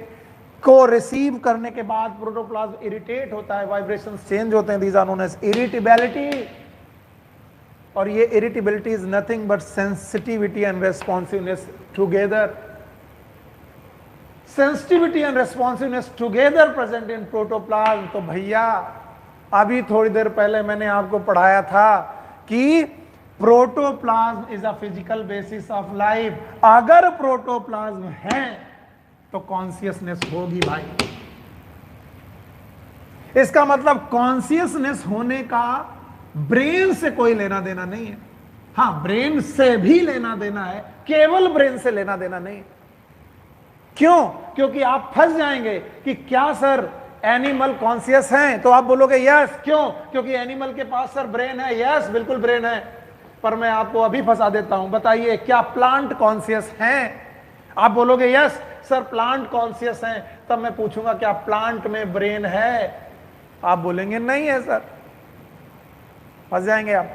को रिसीव करने के बाद प्रोटोप्लाज्म इरिटेट होता है, वाइब्रेशंस चेंज होते हैं, these are known as irritability. और ये irritability is nothing but sensitivity and responsiveness together. Sensitivity and responsiveness together present in protoplasm. तो भैया अभी थोड़ी देर पहले मैंने आपको पढ़ाया था कि protoplasm is a physical basis of life. अगर प्रोटोप्लाज्म है तो कॉन्शियसनेस होगी भाई। इसका मतलब कॉन्शियसनेस होने का ब्रेन से कोई लेना देना नहीं है। हाँ, ब्रेन से भी लेना देना है, केवल ब्रेन से लेना देना नहीं। क्यों? क्योंकि आप फंस जाएंगे कि क्या सर एनिमल कॉन्शियस हैं, तो आप बोलोगे यस। क्यों? क्योंकि एनिमल के पास सर ब्रेन है। यस, बिल्कुल ब्रेन है, पर मैं आपको अभी फंसा देता हूं। बताइए क्या प्लांट कॉन्शियस हैं? आप बोलोगे यस सर प्लांट कॉन्शियस हैं। तब मैं पूछूंगा क्या प्लांट में ब्रेन है? आप बोलेंगे नहीं है सर, फंस जाएंगे आप।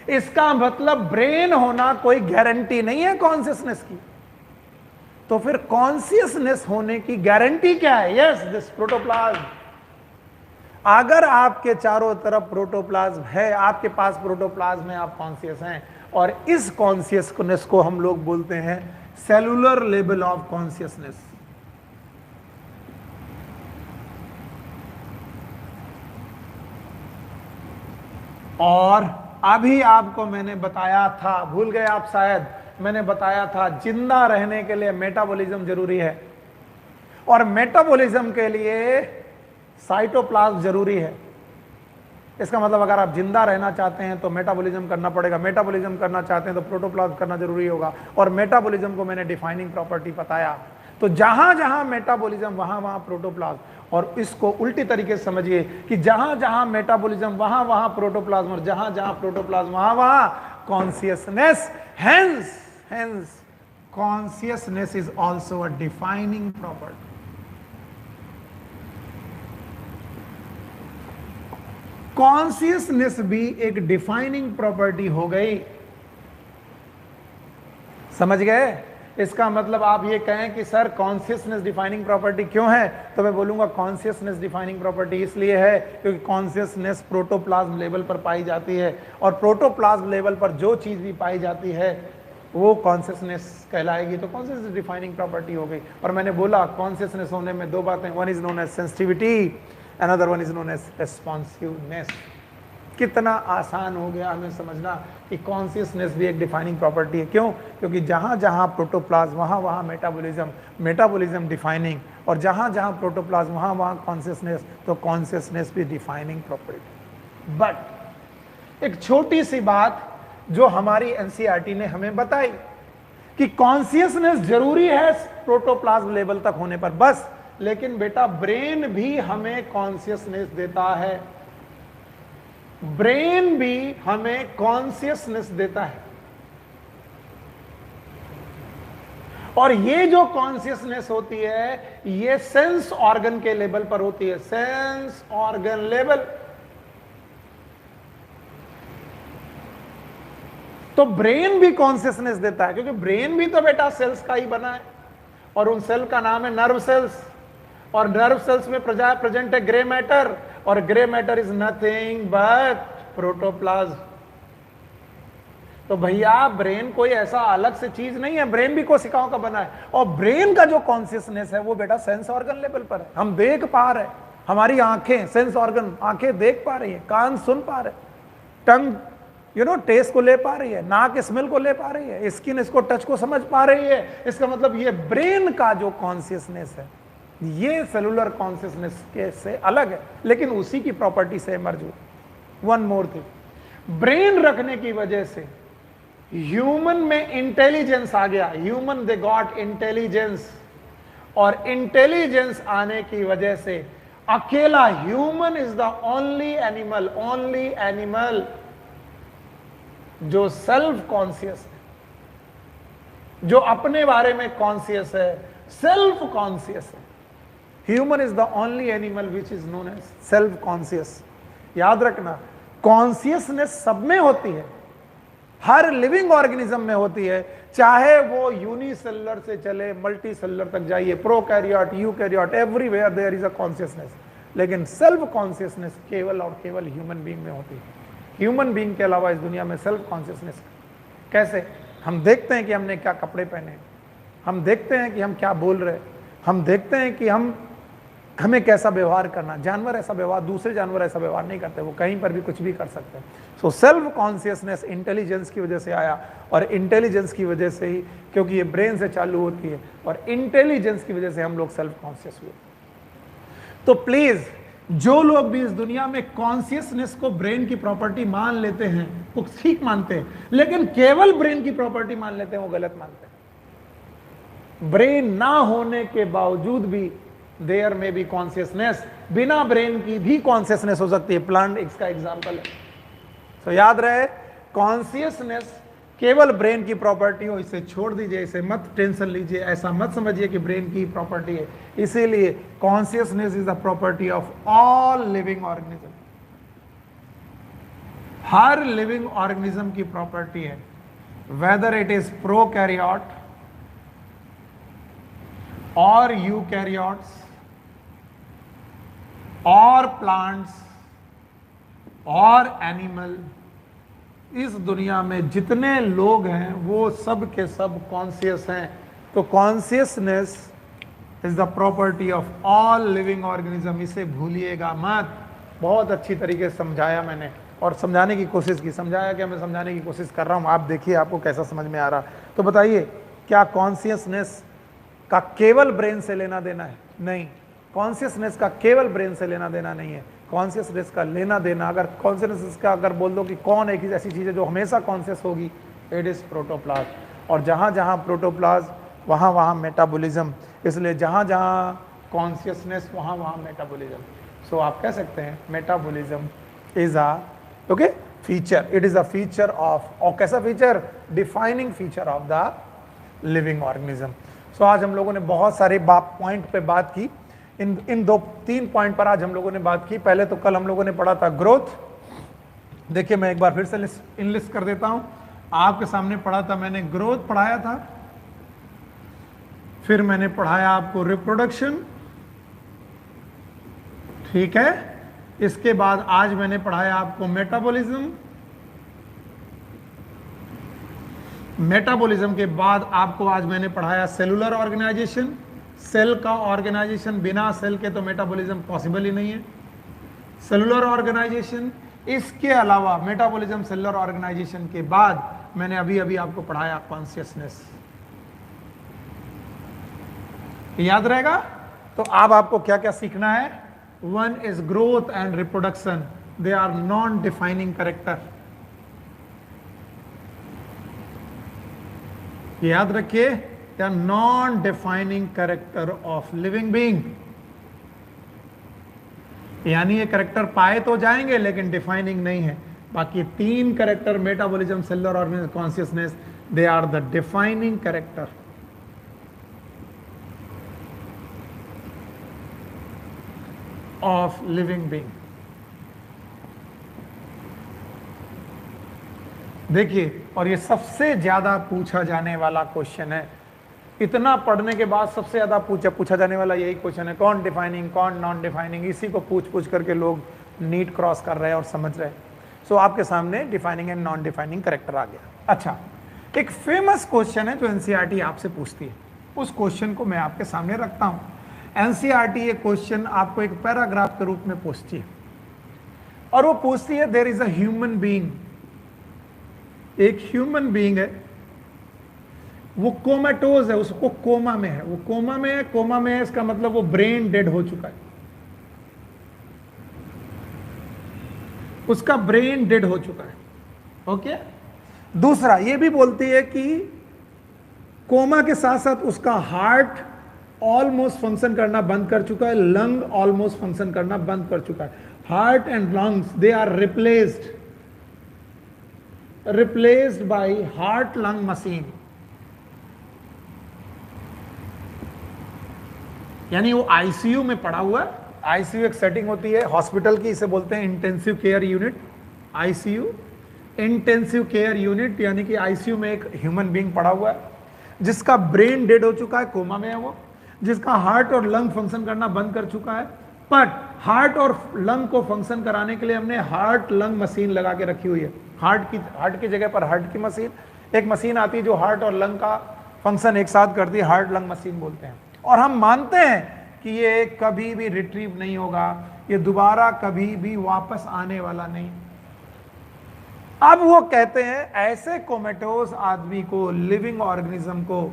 इसका मतलब ब्रेन होना कोई गारंटी नहीं है कॉन्शियसनेस की। तो फिर कॉन्शियसनेस होने की गारंटी क्या है? Yes, this protoplasm. अगर आपके चारों तरफ प्रोटोप्लाज्म है, आपके पास प्रोटोप्लाज्म है, आप कॉन्शियस हैं, और इस कॉन्शियसनेस को हम लोग बोलते हैं सेलुलर लेवल ऑफ कॉन्शियसनेस। और अभी आपको मैंने बताया था, भूल गए आप शायद, मैंने बताया था जिंदा रहने के लिए मेटाबॉलिज्म जरूरी है, और मेटाबॉलिज्म के लिए साइटोप्लाज्म जरूरी है। इसका मतलब अगर आप जिंदा रहना चाहते हैं तो मेटाबॉलिज्म करना पड़ेगा, मेटाबॉलिज्म करना चाहते हैं तो प्रोटोप्लाज्म करना जरूरी होगा। और मेटाबॉलिज्म को मैंने डिफाइनिंग प्रॉपर्टी बताया। तो जहां जहां मेटाबॉलिज्म वहां वहां प्रोटोप्लाज्म। और इसको उल्टी तरीके से समझिए कि जहां जहां मेटाबॉलिज्म वहां वहां प्रोटोप्लाज्म, और जहां जहां प्रोटोप्लाज्म वहां वहां consciousness. Hence, consciousness is also a defining property. Consciousness भी एक डिफाइनिंग प्रॉपर्टी हो गई। समझ गए? इसका मतलब आप ये कहें कि सर कॉन्शियसनेस डिफाइनिंग प्रॉपर्टी क्यों है, तो मैं बोलूंगा कॉन्शियसनेस डिफाइनिंग प्रॉपर्टी इसलिए है क्योंकि कॉन्शियसनेस प्रोटोप्लाज्म लेवल पर पाई जाती है, और प्रोटोप्लाज्म लेवल पर जो चीज भी पाई जाती है वो कॉन्शियसनेस कहलाएगी। तो कॉन्शियसनेस डिफाइनिंग प्रॉपर्टी हो गई। और मैंने बोला कॉन्शियसनेस होने में दो बातें, one is known as sensitivity, another one is known as responsiveness. कितना आसान हो गया हमें समझना कि कॉन्शियसनेस भी एक डिफाइनिंग प्रॉपर्टी है। क्यों? क्योंकि जहां जहां प्रोटोप्लाज्म वहां वहां मेटाबॉलिज्म, मेटाबॉलिज्म डिफाइनिंग, और जहां जहां प्रोटोप्लाज्म वहां वहां कॉन्शियसनेस, तो कॉन्शियसनेस भी डिफाइनिंग प्रॉपर्टी। बट एक छोटी सी बात जो हमारी एनसीईआरटी ने हमें बताई कि कॉन्शियसनेस जरूरी है प्रोटोप्लाज्म लेवल तक होने पर बस, लेकिन बेटा ब्रेन भी हमें कॉन्शियसनेस देता है, ब्रेन भी हमें कॉन्शियसनेस देता है। और ये जो कॉन्शियसनेस होती है ये सेंस ऑर्गन के लेवल पर होती है, सेंस ऑर्गन लेवल। तो ब्रेन भी कॉन्शियसनेस देता है, क्योंकि ब्रेन भी तो बेटा सेल्स का ही बना है, और उन सेल का नाम है नर्व सेल्स, और नर्व सेल्स में प्रेजेंट है ग्रे मैटर, और grey matter is nothing but protoplasm. तो भैया ब्रेन कोई ऐसा अलग से चीज नहीं है, ब्रेन भी कोशिकाओं का बना है, और ब्रेन का जो कॉन्शियसनेस है वो बेटा सेंस ऑर्गन लेवल पर है। हम देख पा रहे हैं, हमारी आंखें सेंस ऑर्गन, आंखें देख पा रही है, कान सुन पा रहे, टंग टेस्ट को ले पा रही है, नाक स्मेल को ले पा रही है, स्किन इसको टच को समझ पा रही है। इसका मतलब ये ब्रेन का जो कॉन्शियसनेस है ये सेलुलर कॉन्शियसनेस के से अलग है, लेकिन उसी की प्रॉपर्टी से इमर्ज हुई। वन मोर थिंग, ब्रेन रखने की वजह से ह्यूमन में इंटेलिजेंस आ गया, ह्यूमन दे गॉट इंटेलिजेंस, और इंटेलिजेंस आने की वजह से अकेला human is the only animal जो सेल्फ कॉन्शियस है, जो अपने बारे में कॉन्शियस है, सेल्फ कॉन्शियस है। Human is the only animal which is known as self conscious. याद रखना, कॉन्शियसनेस सब में होती है, हर लिविंग ऑर्गेनिज्म में होती है, चाहे वो यूनिसेलुलर से चले मल्टी सेलुलर तक जाइए, prokaryote, eukaryote, everywhere there is a consciousness. लेकिन सेल्फ कॉन्शियसनेस केवल और केवल ह्यूमन बीइंग में होती है। ह्यूमन बीइंग के अलावा इस दुनिया में सेल्फ कॉन्शियसनेस कैसे? हम देखते हैं कि हमने क्या कपड़े पहने, हम देखते हैं कि हम क्या बोल रहे, हम देखते हैं कि हमें कैसा व्यवहार करना। जानवर ऐसा व्यवहार, दूसरे जानवर ऐसा व्यवहार नहीं करते, वो कहीं पर भी कुछ भी कर सकते हैं। सो सेल्फ कॉन्शियसनेस इंटेलिजेंस की वजह से आया, और इंटेलिजेंस की वजह से ही, क्योंकि ये ब्रेन से चालू होती है, और इंटेलिजेंस की वजह से हम लोग सेल्फ कॉन्शियस हुए। तो प्लीज, जो लोग भी इस दुनिया में कॉन्शियसनेस को ब्रेन की प्रॉपर्टी मान लेते हैं वो ठीक मानते हैं, लेकिन केवल ब्रेन की प्रॉपर्टी मान लेते हैं वो गलत मानते हैं। ब्रेन ना होने के बावजूद भी देयर में बी कॉन्शियसनेस, बिना ब्रेन की भी कॉन्शियसनेस हो सकती है। प्लांट इसका एग्जाम्पल है। तो याद रहे, कॉन्शियसनेस केवल ब्रेन की प्रॉपर्टी हो, इसे छोड़ दीजिए, इसे मत टेंशन लीजिए, ऐसा मत समझिए कि ब्रेन की प्रॉपर्टी है। इसीलिए consciousness is the property of all living organism. Her living organism की प्रॉपर्टी है, वेदर इट इज प्रोकैरियोट और यूकैरियोट्स और प्लांट्स और एनिमल। इस दुनिया में जितने लोग हैं वो सब के सब कॉन्शियस हैं। तो consciousness is the property of all living organism, इसे भूलिएगा मत। बहुत अच्छी तरीके से समझाया मैंने, और समझाने की कोशिश की, समझाया क्या, मैं समझाने की कोशिश कर रहा हूँ, आप देखिए आपको कैसा समझ में आ रहा। तो बताइए, क्या कॉन्शियसनेस का केवल ब्रेन से लेना देना है? नहीं, कॉन्शियसनेस का केवल ब्रेन से लेना देना नहीं है। कॉन्शियसनेस का लेना देना, अगर कॉन्शियसनेस का अगर बोल दो कि कौन एक ऐसी चीज़ है जो हमेशा कॉन्शियस होगी, इट इज़ प्रोटोप्लाज्म। और जहाँ जहाँ प्रोटोप्लाज्म वहाँ वहाँ मेटाबॉलिज्म, इसलिए जहाँ जहाँ कॉन्शियसनेस वहाँ वहाँ मेटाबॉलिज्म। सो आप कह सकते हैं metabolism is a okay feature, it is a feature of, और कैसा feature? Defining feature of the living organism. So आज हम लोगों ने बहुत सारे पॉइंट पे बात की। इन 2-3 पॉइंट पर आज हम लोगों ने बात की। पहले तो कल हम लोगों ने पढ़ा था ग्रोथ। देखिए मैं एक बार फिर से लिस्ट कर देता हूं। आपके सामने पढ़ा था मैंने, ग्रोथ पढ़ाया था, फिर मैंने पढ़ाया आपको रिप्रोडक्शन, ठीक है। इसके बाद आज मैंने पढ़ाया आपको मेटाबॉलिज्म। मेटाबॉलिज्म के बाद आपको आज मैंने पढ़ाया सेलुलर ऑर्गेनाइजेशन। सेल का ऑर्गेनाइजेशन, बिना सेल के तो मेटाबॉलिज्म पॉसिबल ही नहीं है। सेलुलर ऑर्गेनाइजेशन, इसके अलावा मेटाबॉलिज्म, सेलुलर ऑर्गेनाइजेशन के बाद मैंने अभी अभी आपको पढ़ाया कॉन्शियसनेस। याद रहेगा? तो अब आपको क्या क्या सीखना है? One is growth and reproduction, they are non defining character. याद रखिए, they are non defining character of living being. यानी ये कैरेक्टर पाए तो जाएंगे लेकिन डिफाइनिंग नहीं है। बाकी 3 character, metabolism, cellular organism, consciousness, they are the defining character of living being. देखिए, और ये सबसे ज्यादा पूछा जाने वाला क्वेश्चन है। इतना पढ़ने के बाद सबसे ज्यादा पूछा जाने वाला यही क्वेश्चन है, कौन डिफाइनिंग, कौन नॉन डिफाइनिंग। इसी को पूछ करके लोग नीट क्रॉस कर रहे हैं और समझ रहे हैं। सो आपके सामने defining and non defining character आ गया। अच्छा, एक फेमस क्वेश्चन है जो एनसीईआरटी आपसे पूछती है, उस क्वेश्चन को मैं आपके सामने रखता हूं। एनसीईआरटी ये क्वेश्चन आपको एक पैराग्राफ के रूप में पूछती है, और वो पूछती है, there is a human being, एक ह्यूमन बीइंग है, वो कोमाटोज है, उसको कोमा में है, वो कोमा में है। कोमा में है इसका मतलब वो ब्रेन डेड हो चुका है, उसका ब्रेन डेड हो चुका है। ओके। दूसरा ये भी बोलती है कि कोमा के साथ साथ उसका हार्ट ऑलमोस्ट फंक्शन करना बंद कर चुका है, लंग ऑलमोस्ट फंक्शन करना बंद कर चुका है, heart and lungs they are replaced by heart lung machine. यानी वो आईसीयू में पड़ा हुआ है। आईसीयू एक सेटिंग होती है हॉस्पिटल की, इसे बोलते हैं intensive care unit. ICU intensive care unit, यानी कि आईसीयू में एक ह्यूमन बीइंग पड़ा हुआ है जिसका ब्रेन डेड हो चुका है, कोमा में है वो, जिसका हार्ट और लंग फंक्शन करना बंद कर चुका है। पर हार्ट और लंग को फंक्शन कराने के लिए हमने हार्ट लंग मशीन लगा के रखी हुई है। हार्ट की जगह पर हार्ट की मशीन, एक मशीन आती है जो हार्ट और लंग का फंक्शन एक साथ करती है, हार्ट लंग मशीन बोलते हैं। और हम मानते हैं कि ये कभी भी रिट्रीव नहीं होगा, ये दोबारा कभी भी वापस आने वाला नहीं। अब वो कहते हैं ऐसे कोमेटोस आदमी को, लिविंग ऑर्गेनिज्म को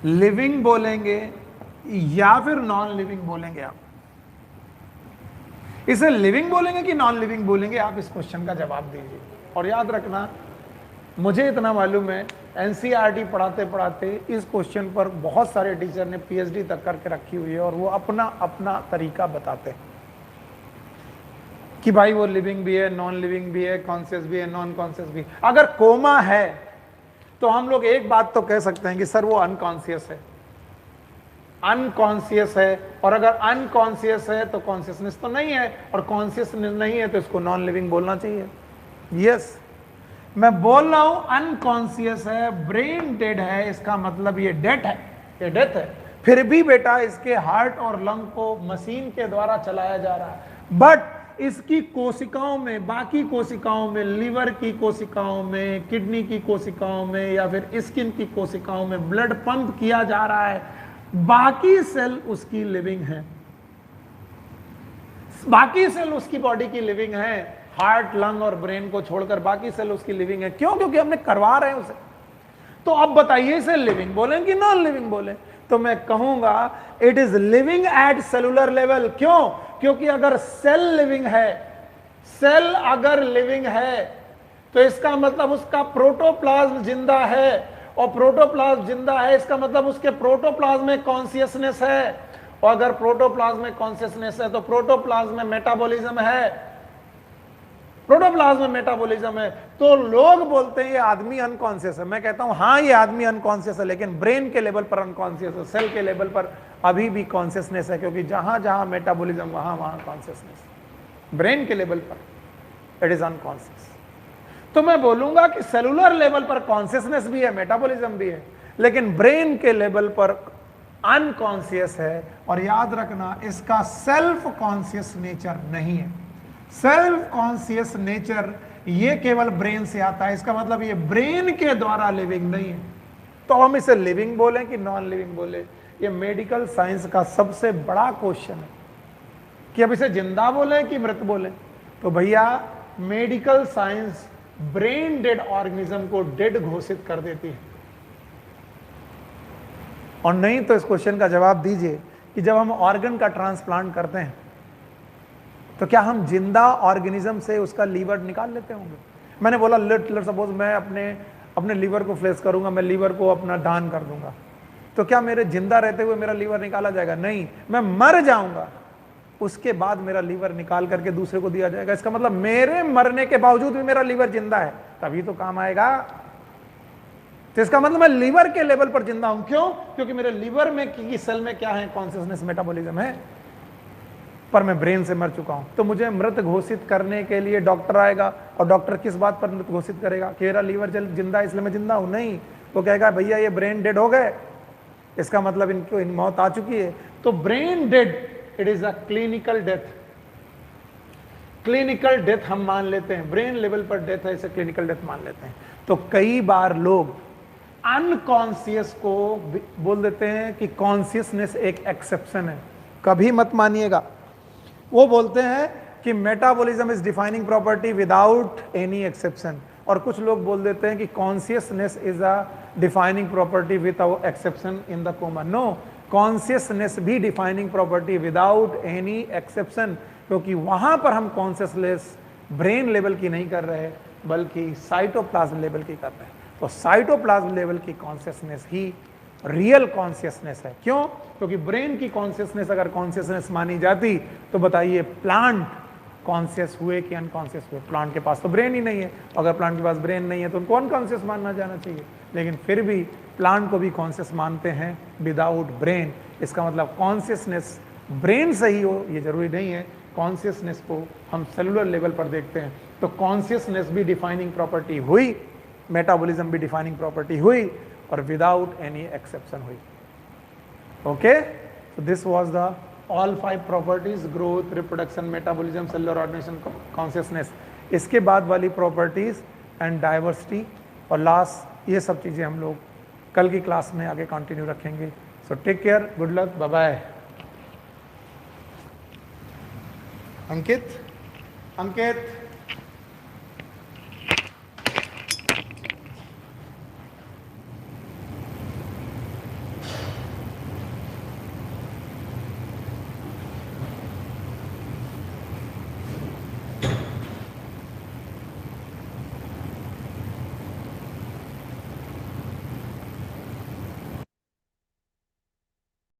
लिविंग बोलेंगे या फिर नॉन लिविंग बोलेंगे? आप इसे लिविंग बोलेंगे कि नॉन लिविंग बोलेंगे? आप इस क्वेश्चन का जवाब दीजिए। और याद रखना, मुझे इतना मालूम है एनसीईआरटी पढ़ाते पढ़ाते इस क्वेश्चन पर बहुत सारे टीचर ने पीएचडी तक करके रखी हुई है और वो अपना अपना तरीका बताते हैं कि भाई वो लिविंग भी है, नॉन लिविंग भी है, कॉन्शियस भी है, नॉन कॉन्शियस भी। अगर कोमा है तो हम लोग एक बात तो कह सकते हैं कि सर वो अनकॉन्शियस है, अनकॉन्शियस है। और अगर अनकॉन्शियस है तो कॉन्शियसनेस तो नहीं है, और कॉन्शियसनेस नहीं है तो इसको नॉन लिविंग बोलना चाहिए। यस, मैं बोल रहा हूं अनकॉन्शियस है, ब्रेन डेड है, इसका मतलब ये डेथ है, ये डेथ है। फिर भी बेटा इसके हार्ट और लंग को मशीन के द्वारा चलाया जा रहा है, बट इसकी कोशिकाओं में, बाकी कोशिकाओं में, लीवर की कोशिकाओं में, किडनी की कोशिकाओं में या फिर स्किन की कोशिकाओं में ब्लड पंप किया जा रहा है। बाकी सेल उसकी लिविंग है, बाकी सेल उसकी बॉडी की लिविंग है, हार्ट लंग और ब्रेन को छोड़कर बाकी सेल उसकी लिविंग है। क्यों? क्योंकि हमने करवा रहे हैं उसे। तो अब बताइए इसे लिविंग बोलें कि नॉन लिविंग बोलें? तो मैं कहूंगा it is living at cellular level. क्यों? क्योंकि अगर सेल लिविंग है, सेल अगर लिविंग है तो इसका मतलब उसका प्रोटोप्लाज्म जिंदा है, और प्रोटोप्लाज्म जिंदा है इसका मतलब उसके प्रोटोप्लाज्म में कॉन्शियसनेस है, और अगर प्रोटोप्लाज्म में कॉन्शियसनेस है तो प्रोटोप्लाज्म में मेटाबॉलिज्म है, प्रोटोप्लाज्म में मेटाबॉलिज्म है। तो लोग बोलते हैं ये आदमी अनकॉन्शियस है। मैं कहता हूं हाँ ये आदमी अनकॉन्शियस है, लेकिन ब्रेन के लेवल पर अनकॉन्शियस है, सेल के लेवल पर अभी भी कॉन्शियसनेस है, क्योंकि जहां जहां मेटाबॉलिज्म वहां वहां कॉन्शियसनेस। ब्रेन के लेवल पर इट इज अनकॉन्शियस। तो मैं बोलूंगा कि सेलुलर लेवल पर कॉन्शियसनेस भी है, मेटाबॉलिज्म भी है, लेकिन ब्रेन के लेवल पर अनकॉन्शियस है। और याद रखना इसका सेल्फ कॉन्शियस नेचर नहीं है। सेल्फ कॉन्शियस नेचर ये केवल ब्रेन से आता है, इसका मतलब ये ब्रेन के द्वारा लिविंग नहीं है। तो हम इसे लिविंग बोलें कि नॉन लिविंग बोले? ये मेडिकल साइंस का सबसे बड़ा क्वेश्चन है कि अब इसे जिंदा बोले कि मृत बोले। तो भैया medical science brain dead organism को डेड घोषित कर देती है। और नहीं तो इस क्वेश्चन का जवाब दीजिए कि जब हम ऑर्गन का ट्रांसप्लांट करते हैं तो क्या हम जिंदा ऑर्गेनिज्म से उसका लीवर निकाल लेते होंगे? मैंने बोला लेट सपोज मैं अपने लीवर को फ्लेश करूंगा, मैं लीवर को अपना दान कर दूंगा, तो क्या मेरे जिंदा रहते हुए मेरा लीवर निकाला जाएगा? नहीं, मैं मर जाऊंगा, उसके बाद मेरा लीवर निकाल करके दूसरे को दिया जाएगा। इसका मतलब मेरे मरने के बावजूद भी मेरा लीवर जिंदा है, तभी तो काम आएगा। तो इसका मतलब मैं लीवर के लेवल पर जिंदा हूं। क्यों? क्योंकि मेरे लीवर में की सेल में क्या है? कॉन्शियसनेस, मेटाबॉलिज्म है, पर मैं ब्रेन से मर चुका हूं। तो मुझे मृत घोषित करने के लिए डॉक्टर आएगा, और डॉक्टर किस बात पर मृत घोषित करेगा? कि मेरा लीवर जिंदा है इसलिए मैं जिंदा हूं? नहीं, वो कहेगा भैया ये ब्रेन डेड हो गए, इसका मतलब इनको मौत आ चुकी है। तो brain did it is a clinical death. Clinical death हम मान लेते हैं, ब्रेन लेवल पर डेथ है, इसे क्लिनिकल डेथ मान लेते हैं। तो कई बार लोग अनकॉन्शियस को बोल देते हैं कि कॉन्शियसनेस एक एक्सेप्शन है। कभी मत मानिएगा। वो बोलते हैं कि metabolism is defining property without any exception, और कुछ लोग बोल देते हैं कि consciousness is a defining property without exception in the coma. No, consciousness भी defining property without any exception, क्योंकि वहां पर हम कॉन्शियसनेस ब्रेन लेवल की नहीं कर रहे बल्कि साइटोप्लाज्म लेवल की कर रहे हैं। तो साइटोप्लाज्म लेवल की कॉन्शियसनेस ही रियल कॉन्शियसनेस है। क्यों? क्योंकि ब्रेन की कॉन्शियसनेस अगर कॉन्शियसनेस मानी जाती तो बताइए प्लांट कॉन्शियस हुए कि अनकॉन्शियस हुए? प्लांट के पास तो ब्रेन ही नहीं है, अगर प्लांट के पास ब्रेन नहीं है तो उनको अनकॉन्शियस मानना जाना चाहिए, लेकिन फिर भी प्लांट को भी कॉन्शियस मानते हैं विदाउट ब्रेन। इसका मतलब कॉन्शियसनेस ब्रेन से ही हो ये जरूरी नहीं है, कॉन्शियसनेस को हम सेलुलर लेवल पर देखते हैं। तो कॉन्शियसनेस भी डिफाइनिंग प्रॉपर्टी हुई, मेटाबॉलिज्म भी डिफाइनिंग प्रॉपर्टी हुई, और विदाउट एनी एक्सेप्शन हुई। Okay, so this was the all 5 properties: growth, reproduction, metabolism, cellular organization, consciousness। इसके बाद वाली प्रॉपर्टीज एंड डाइवर्सिटी और लास्ट, ये सब चीज़ें हम लोग कल की क्लास में आगे कंटिन्यू रखेंगे। So take care, good luck, bye bye. Ankit, अंकित